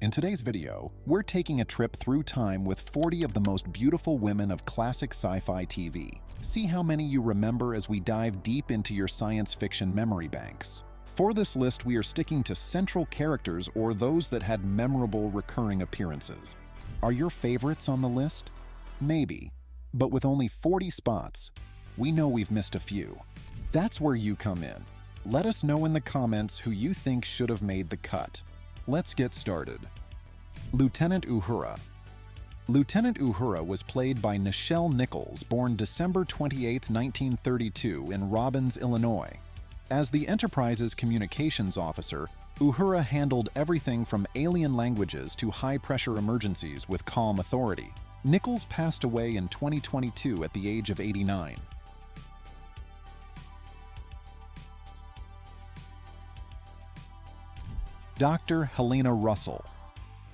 In today's video, we're taking a trip through time with 40 of the most beautiful women of classic sci-fi TV. See how many you remember as we dive deep into your science fiction memory banks. For this list, we are sticking to central characters or those that had memorable recurring appearances. Are your favorites on the list? Maybe. But with only 40 spots, we know we've missed a few. That's where you come in. Let us know in the comments who you think should have made the cut. Let's get started. Lieutenant Uhura. Lieutenant Uhura was played by Nichelle Nichols, born December 28, 1932 in Robbins, Illinois. As the Enterprise's communications officer, Uhura handled everything from alien languages to high-pressure emergencies with calm authority. Nichols passed away in 2022 at the age of 89. Dr. Helena Russell.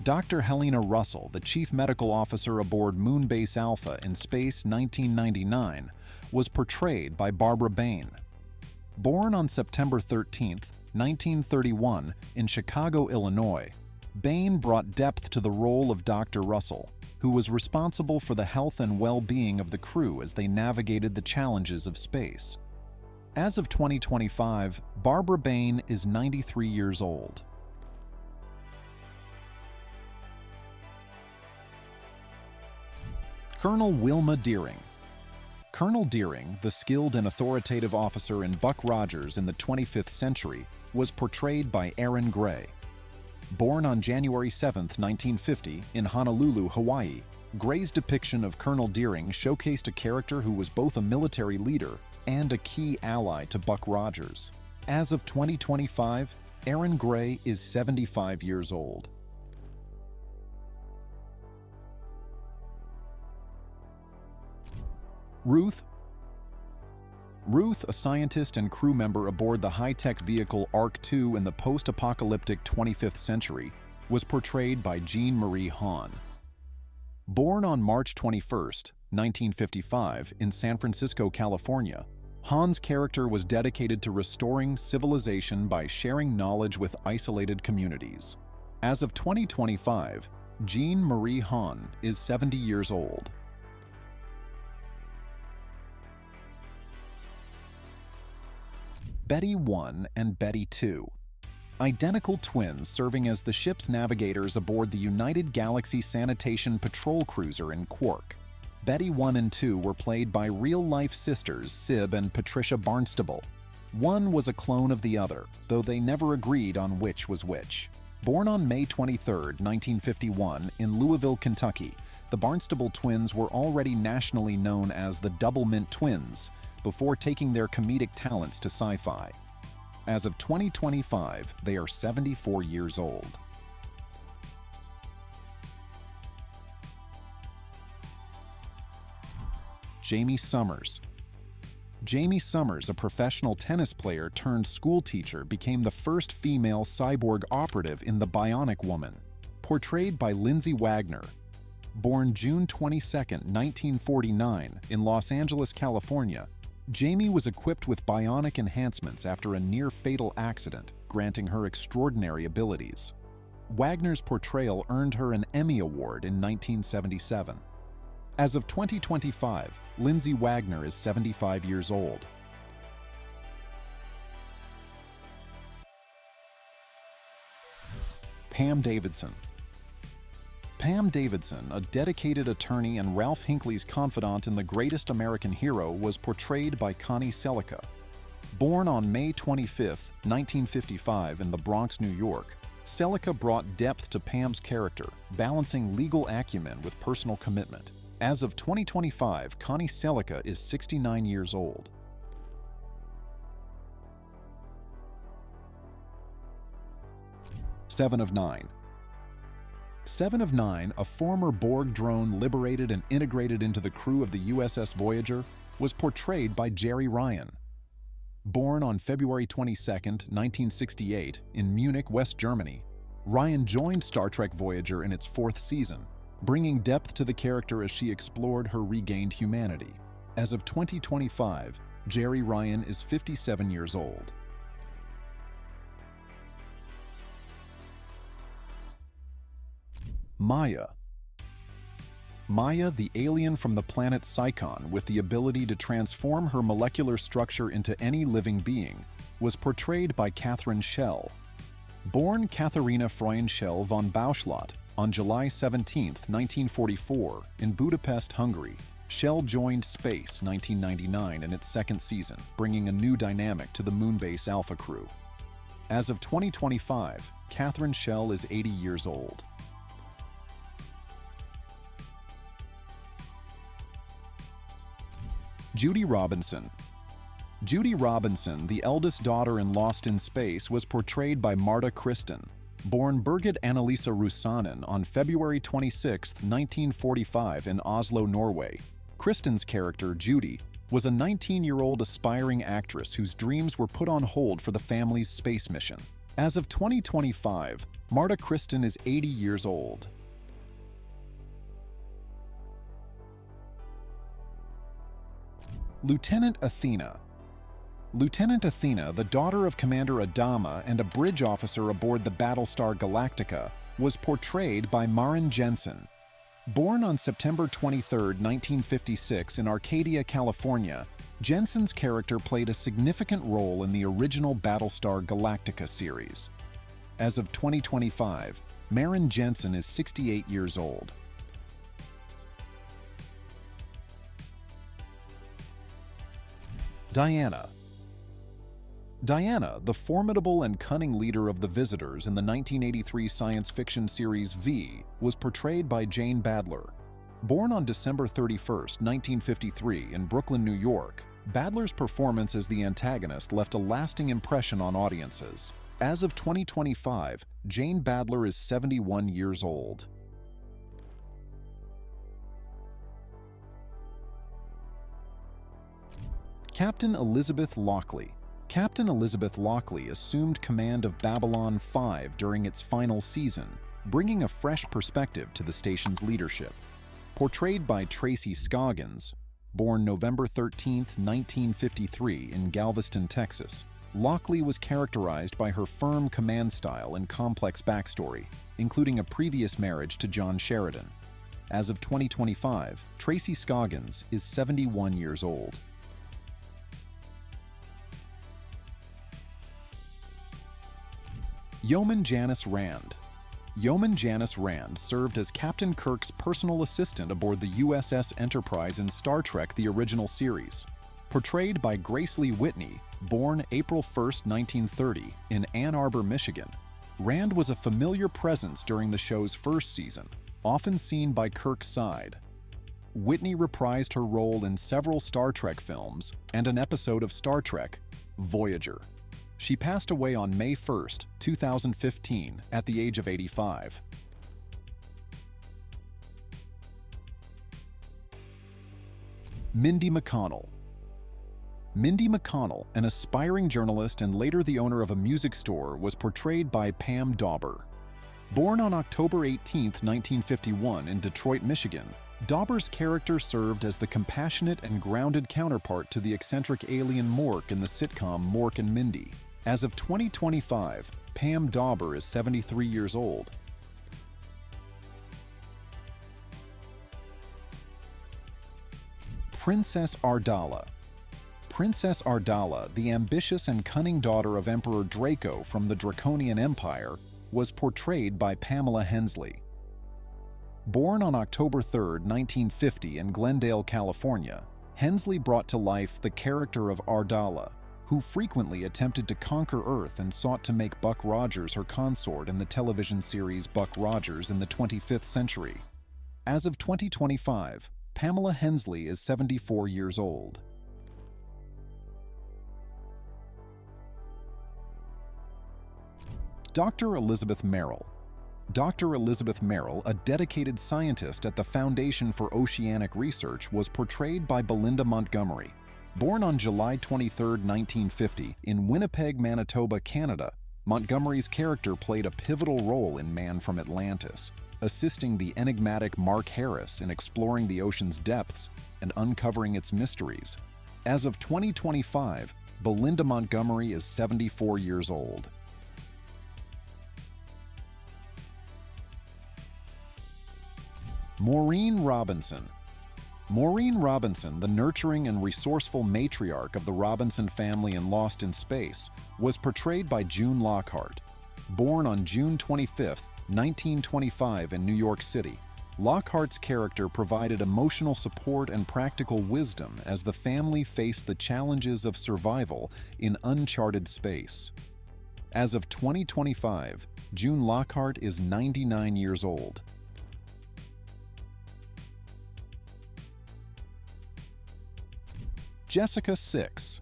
Dr. Helena Russell, the chief medical officer aboard Moonbase Alpha in Space 1999, was portrayed by Barbara Bain. Born on September 13, 1931, in Chicago, Illinois, Bain brought depth to the role of Dr. Russell, who was responsible for the health and well-being of the crew as they navigated the challenges of space. As of 2025, Barbara Bain is 93 years old. Colonel Wilma Deering. Colonel Deering, the skilled and authoritative officer in Buck Rogers in the 25th century, was portrayed by Erin Gray. Born on January 7, 1950, in Honolulu, Hawaii, Gray's depiction of Colonel Deering showcased a character who was both a military leader and a key ally to Buck Rogers. As of 2025, Erin Gray is 75 years old. Ruth, a scientist and crew member aboard the high-tech vehicle Ark II in the post-apocalyptic 25th century, was portrayed by Jean Marie Hahn. Born on March 21, 1955, in San Francisco, California, Hahn's character was dedicated to restoring civilization by sharing knowledge with isolated communities. As of 2025, Jean Marie Hahn is 70 years old. Betty 1 and Betty 2. Identical twins serving as the ship's navigators aboard the United Galaxy Sanitation Patrol Cruiser in Quark. Betty 1 and 2 were played by real-life sisters Sib and Patricia Barnstable. One was a clone of the other, though they never agreed on which was which. Born on May 23, 1951, in Louisville, Kentucky, the Barnstable twins were already nationally known as the Double Mint Twins, before taking their comedic talents to Sci-Fi. As of 2025, they are 74 years old. Jamie Summers. Jamie Summers, a professional tennis player turned school teacher, became the first female cyborg operative in The Bionic Woman, portrayed by Lindsay Wagner. Born June 22, 1949, in Los Angeles, California, Jamie was equipped with bionic enhancements after a near-fatal accident, granting her extraordinary abilities. Wagner's portrayal earned her an Emmy Award in 1977. As of 2025, Lindsay Wagner is 75 years old. Pam Davidson. Pam Davidson, a dedicated attorney and Ralph Hinckley's confidant in The Greatest American Hero, was portrayed by Connie Sellecca. Born on May 25, 1955 in the Bronx, New York, Sellecca brought depth to Pam's character, balancing legal acumen with personal commitment. As of 2025, Connie Sellecca is 69 years old. Seven of Nine. Seven of Nine, a former Borg drone liberated and integrated into the crew of the USS Voyager, was portrayed by Jeri Ryan. Born on February 22, 1968, in Munich, West Germany, Ryan joined Star Trek Voyager in its 4th season, bringing depth to the character as she explored her regained humanity. As of 2025, Jeri Ryan is 57 years old. . Maya. Maya, the alien from the planet Psychon with the ability to transform her molecular structure into any living being, was portrayed by Catherine Schell. Born Katharina Freund Schell von Bauschlot on July 17, 1944, in Budapest, Hungary, Schell joined Space 1999 in its second season, bringing a new dynamic to the Moonbase Alpha crew. As of 2025, Catherine Schell is 80 years old. Judy Robinson. Judy Robinson, the eldest daughter in Lost in Space, was portrayed by Marta Kristen. Born Birgit Annalisa Rusanen on February 26, 1945 in Oslo, Norway, Kristen's character, Judy, was a 19-year-old aspiring actress whose dreams were put on hold for the family's space mission. As of 2025, Marta Kristen is 80 years old. Lieutenant Athena. Lieutenant Athena, the daughter of Commander Adama and a bridge officer aboard the Battlestar Galactica, was portrayed by Maren Jensen. Born on September 23, 1956 in Arcadia, California, Jensen's character played a significant role in the original Battlestar Galactica series. As of 2025, Maren Jensen is 68 years old. Diana. Diana, the formidable and cunning leader of the Visitors in the 1983 science fiction series V, was portrayed by Jane Badler. Born on December 31, 1953 in Brooklyn, New York, Badler's performance as the antagonist left a lasting impression on audiences. As of 2025, Jane Badler is 71 years old. Captain Elizabeth Lockley. Captain Elizabeth Lockley assumed command of Babylon 5 during its final season, bringing a fresh perspective to the station's leadership. Portrayed by Tracy Scoggins, born November 13, 1953 in Galveston, Texas, Lockley was characterized by her firm command style and complex backstory, including a previous marriage to John Sheridan. As of 2025, Tracy Scoggins is 71 years old. Yeoman Janice Rand. Yeoman Janice Rand served as Captain Kirk's personal assistant aboard the USS Enterprise in Star Trek: The Original Series. Portrayed by Grace Lee Whitney, born April 1, 1930, in Ann Arbor, Michigan, Rand was a familiar presence during the show's first season, often seen by Kirk's side. Whitney reprised her role in several Star Trek films and an episode of Star Trek, Voyager. She passed away on May 1, 2015, at the age of 85. Mindy McConnell. Mindy McConnell, an aspiring journalist and later the owner of a music store, was portrayed by Pam Dauber. Born on October 18, 1951, in Detroit, Michigan, Dauber's character served as the compassionate and grounded counterpart to the eccentric alien Mork in the sitcom Mork and Mindy. As of 2025, Pam Dauber is 73 years old. Princess Ardala. Princess Ardala, the ambitious and cunning daughter of Emperor Draco from the Draconian Empire, was portrayed by Pamela Hensley. Born on October 3, 1950 in Glendale, California, Hensley brought to life the character of Ardala, who frequently attempted to conquer Earth and sought to make Buck Rogers her consort in the television series Buck Rogers in the 25th Century. As of 2025, Pamela Hensley is 74 years old. Dr. Elizabeth Merrill. Dr. Elizabeth Merrill, a dedicated scientist at the Foundation for Oceanic Research, was portrayed by Belinda Montgomery. Born on July 23, 1950, in Winnipeg, Manitoba, Canada, Montgomery's character played a pivotal role in Man from Atlantis, assisting the enigmatic Mark Harris in exploring the ocean's depths and uncovering its mysteries. As of 2025, Belinda Montgomery is 74 years old. Maureen Robinson. Maureen Robinson, the nurturing and resourceful matriarch of the Robinson family in Lost in Space, was portrayed by June Lockhart. Born on June 25, 1925 in New York City, Lockhart's character provided emotional support and practical wisdom as the family faced the challenges of survival in uncharted space. As of 2025, June Lockhart is 99 years old. Jessica 6.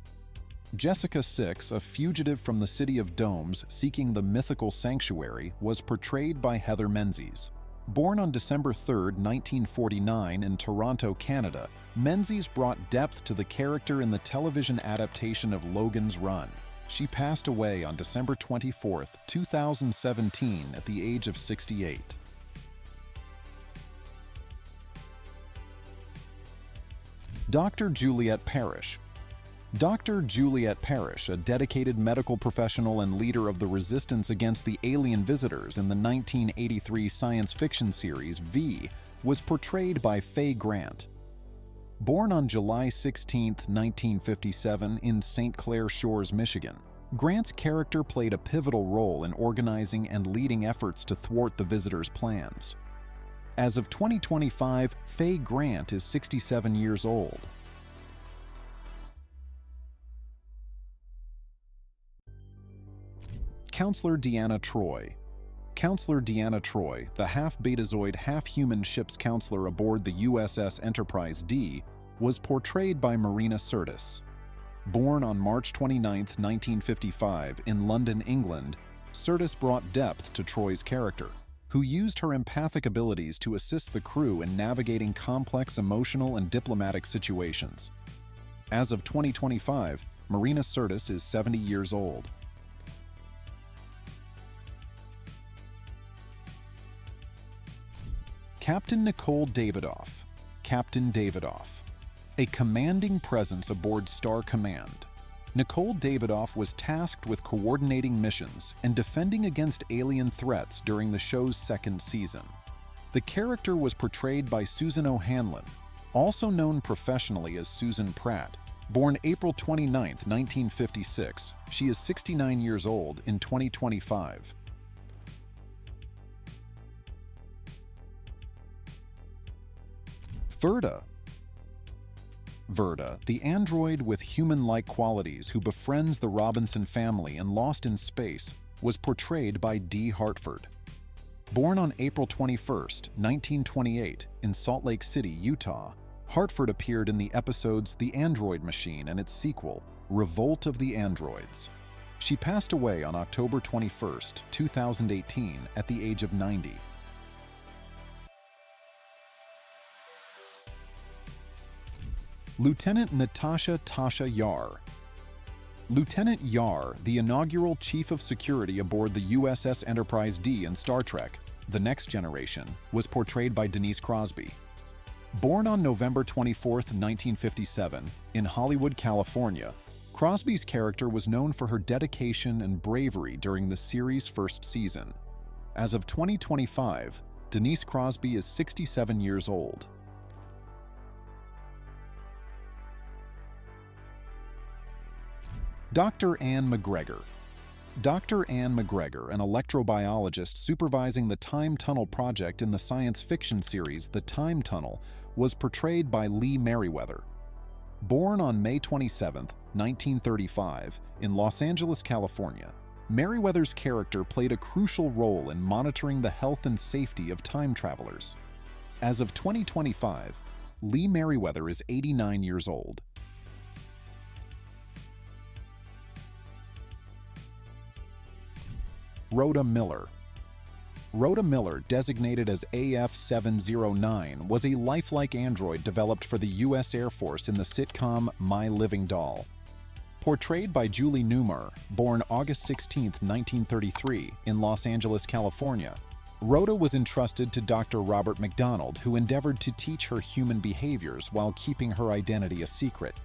Jessica 6, a fugitive from the City of Domes seeking the mythical sanctuary, was portrayed by Heather Menzies. Born on December 3, 1949 in Toronto, Canada, Menzies brought depth to the character in the television adaptation of Logan's Run. She passed away on December 24, 2017 at the age of 68. Dr. Juliet Parrish. Dr. Juliet Parrish, a dedicated medical professional and leader of the resistance against the alien visitors in the 1983 science fiction series V, was portrayed by Faye Grant. Born on July 16, 1957 in St. Clair Shores, Michigan, Grant's character played a pivotal role in organizing and leading efforts to thwart the visitors' plans. As of 2025, Faye Grant is 67 years old. Counselor Deanna Troi. Counselor Deanna Troi, the half-betazoid, half-human ship's counselor aboard the USS Enterprise D, was portrayed by Marina Sirtis. Born on March 29, 1955, in London, England, Sirtis brought depth to Troi's character, who used her empathic abilities to assist the crew in navigating complex emotional and diplomatic situations. As of 2025, Marina Sirtis is 70 years old. Captain Nicole Davidoff. Captain Davidoff. A commanding presence aboard Star Command, Nicole Davidoff was tasked with coordinating missions and defending against alien threats during the show's second season. The character was portrayed by Susan O'Hanlon, also known professionally as Susan Pratt. Born April 29, 1956, she is 69 years old in 2025. Verda. Verda, the android with human-like qualities who befriends the Robinson family in Lost in Space, was portrayed by Dee Hartford. Born on April 21, 1928, in Salt Lake City, Utah, Hartford appeared in the episodes The Android Machine and its sequel, Revolt of the Androids. She passed away on October 21, 2018, at the age of 90. Lieutenant Natasha Tasha Yar. Lieutenant Yar, the inaugural Chief of Security aboard the USS Enterprise D in Star Trek: The Next Generation, was portrayed by Denise Crosby. Born on November 24, 1957, in Hollywood, California, Crosby's character was known for her dedication and bravery during the series' first season. As of 2025, Denise Crosby is 67 years old. Dr. Anne McGregor. Dr. Anne McGregor, an electrobiologist supervising the Time Tunnel project in the science fiction series The Time Tunnel, was portrayed by Lee Merriweather. Born on May 27, 1935, in Los Angeles, California, Merriweather's character played a crucial role in monitoring the health and safety of time travelers. As of 2025, Lee Merriweather is 89 years old. Rhoda Miller. Rhoda Miller, designated as AF-709, was a lifelike android developed for the U.S. Air Force in the sitcom My Living Doll. Portrayed by Julie Newmar, born August 16, 1933, in Los Angeles, California, Rhoda was entrusted to Dr. Robert McDonald, who endeavored to teach her human behaviors while keeping her identity a secret.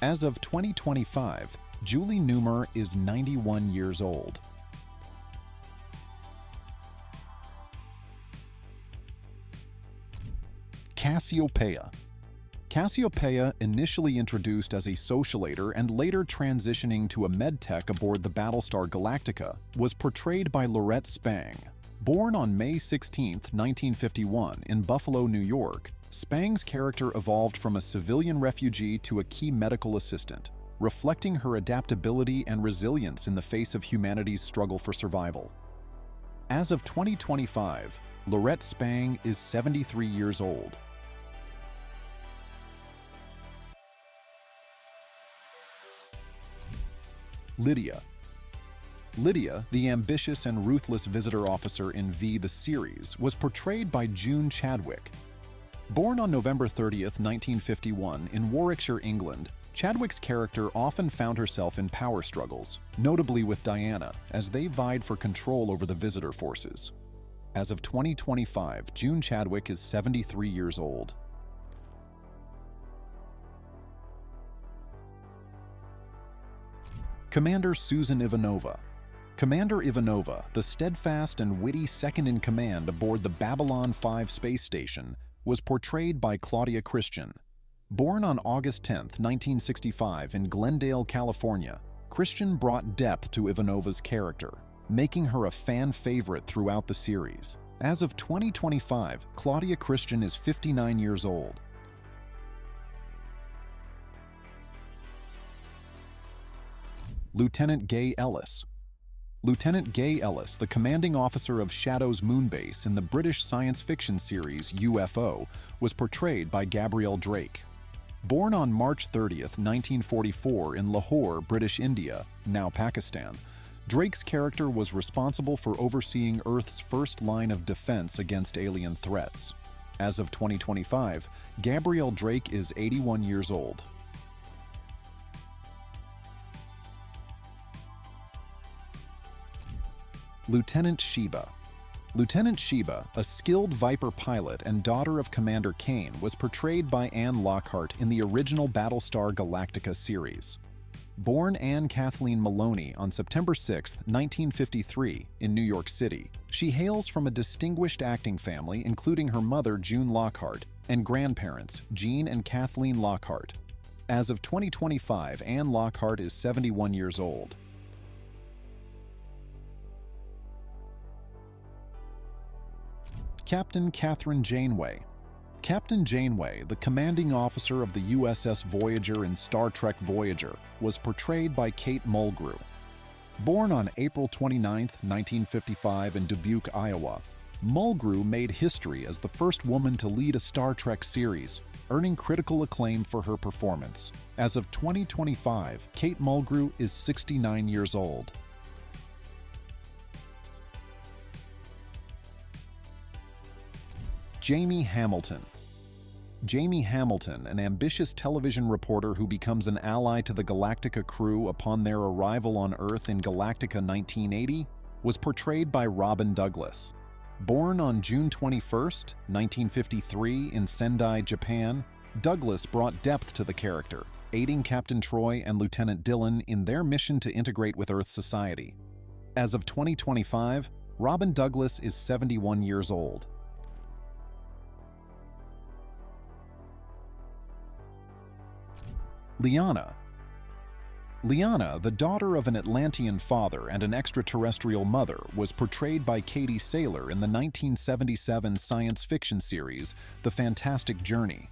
As of 2025, Julie Newmar is 91 years old. Cassiopeia. Cassiopeia, initially introduced as a socialator and later transitioning to a medtech aboard the Battlestar Galactica, was portrayed by Laurette Spang. Born on May 16, 1951, in Buffalo, New York, Spang's character evolved from a civilian refugee to a key medical assistant, reflecting her adaptability and resilience in the face of humanity's struggle for survival. As of 2025, Laurette Spang is 73 years old. Lydia. Lydia, the ambitious and ruthless visitor officer in V the series, was portrayed by June Chadwick. Born on November 30, 1951, in Warwickshire, England, Chadwick's character often found herself in power struggles, notably with Diana, as they vied for control over the visitor forces. As of 2025, June Chadwick is 73 years old. Commander Susan Ivanova. Commander Ivanova, the steadfast and witty second-in-command aboard the Babylon 5 space station, was portrayed by Claudia Christian. Born on August 10, 1965, in Glendale, California, Christian brought depth to Ivanova's character, making her a fan favorite throughout the series. As of 2025, Claudia Christian is 59 years old. Lieutenant Gay Ellis. Lieutenant Gay Ellis, the commanding officer of Shadow's moonbase in the British science fiction series UFO, was portrayed by Gabrielle Drake. Born on March 30, 1944 in Lahore, British India, now Pakistan, Drake's character was responsible for overseeing Earth's first line of defense against alien threats. As of 2025, Gabrielle Drake is 81 years old. Lieutenant Sheba. Lieutenant Sheba, a skilled Viper pilot and daughter of Commander Kane, was portrayed by Anne Lockhart in the original Battlestar Galactica series. Born Anne Kathleen Maloney on September 6, 1953, in New York City, she hails from a distinguished acting family including her mother, June Lockhart, and grandparents, Jean and Kathleen Lockhart. As of 2025, Anne Lockhart is 71 years old. Captain Catherine Janeway. Captain Janeway, the commanding officer of the USS Voyager in Star Trek Voyager, was portrayed by Kate Mulgrew. Born on April 29, 1955 in Dubuque, Iowa, Mulgrew made history as the first woman to lead a Star Trek series, earning critical acclaim for her performance. As of 2025, Kate Mulgrew is 69 years old. Jamie Hamilton. Jamie Hamilton, an ambitious television reporter who becomes an ally to the Galactica crew upon their arrival on Earth in Galactica 1980, was portrayed by Robin Douglas. Born on June 21, 1953 in Sendai, Japan, Douglas brought depth to the character, aiding Captain Troy and Lieutenant Dillon in their mission to integrate with Earth society. As of 2025, Robin Douglas is 71 years old. Liana. Liana, the daughter of an Atlantean father and an extraterrestrial mother, was portrayed by Katie Saylor in the 1977 science fiction series The Fantastic Journey.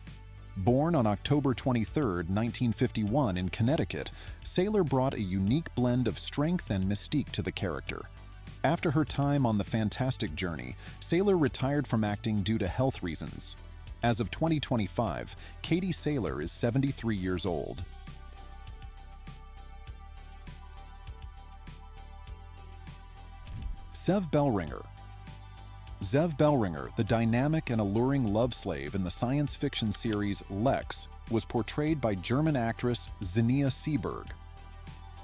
Born on October 23, 1951 in Connecticut, Saylor brought a unique blend of strength and mystique to the character. After her time on The Fantastic Journey, Saylor retired from acting due to health reasons. As of 2025, Katie Saylor is 73 years old. Zev Bellringer. Zev Bellringer, the dynamic and alluring love slave in the science fiction series Lex, was portrayed by German actress Zinnia Seeberg.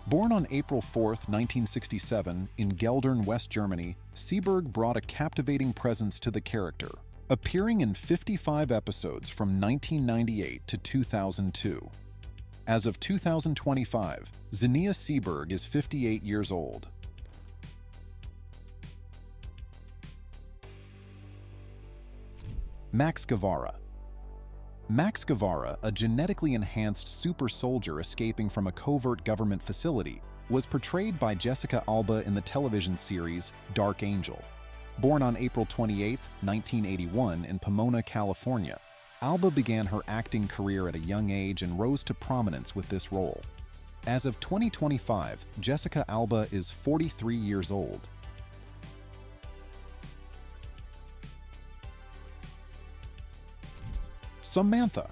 Born on April 4, 1967, in Geldern, West Germany, Seeberg brought a captivating presence to the character, appearing in 55 episodes from 1998 to 2002. As of 2025, Zinnia Seeberg is 58 years old. Max Guevara. Max Guevara, a genetically enhanced super soldier escaping from a covert government facility, was portrayed by Jessica Alba in the television series Dark Angel. Born on April 28, 1981 in Pomona, California, Alba began her acting career at a young age and rose to prominence with this role. As of 2025, Jessica Alba is 43 years old. Samantha.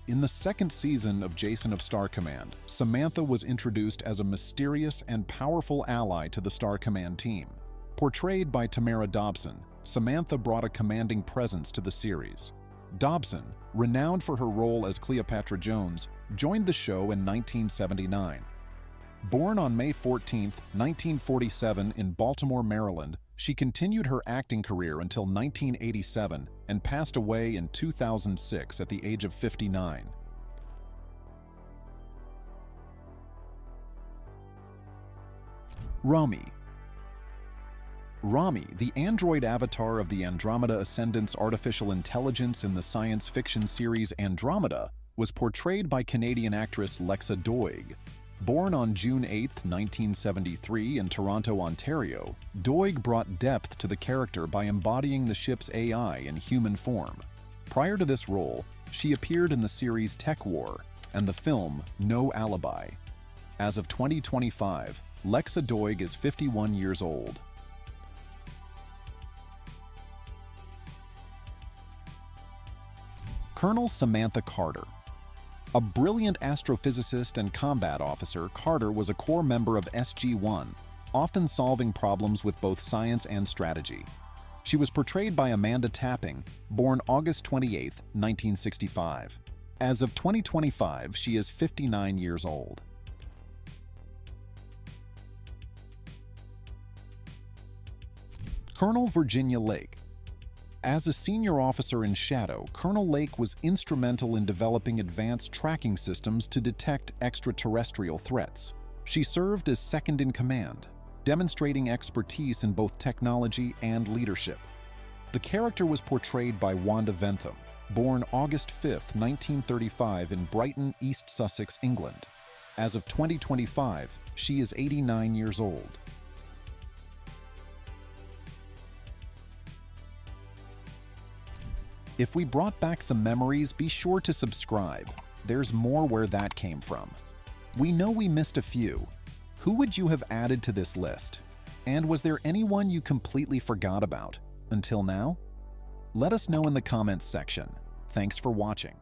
In the second season of Jason of Star Command, Samantha was introduced as a mysterious and powerful ally to the Star Command team. Portrayed by Tamara Dobson, Samantha brought a commanding presence to the series. Dobson, renowned for her role as Cleopatra Jones, joined the show in 1979. Born on May 14, 1947 in Baltimore, Maryland, she continued her acting career until 1987 and passed away in 2006 at the age of 59. Rami. Rami, the android avatar of the Andromeda Ascendant's artificial intelligence in the science fiction series Andromeda, was portrayed by Canadian actress Lexa Doig. Born on June 8, 1973 in Toronto, Ontario, Doig brought depth to the character by embodying the ship's AI in human form. Prior to this role, she appeared in the series Tech War and the film No Alibi. As of 2025, Lexa Doig is 51 years old. Colonel Samantha Carter. A brilliant astrophysicist and combat officer, Carter was a core member of SG-1, often solving problems with both science and strategy. She was portrayed by Amanda Tapping, born August 28, 1965. As of 2025, she is 59 years old. Colonel Virginia Lake. As a senior officer in Shadow, Colonel Lake was instrumental in developing advanced tracking systems to detect extraterrestrial threats. She served as second in command, demonstrating expertise in both technology and leadership. The character was portrayed by Wanda Ventham, born August 5, 1935 in Brighton, East Sussex, England. As of 2025, she is 89 years old. If we brought back some memories, be sure to subscribe. There's more where that came from. We know we missed a few. Who would you have added to this list? And was there anyone you completely forgot about until now? Let us know in the comments section. Thanks for watching.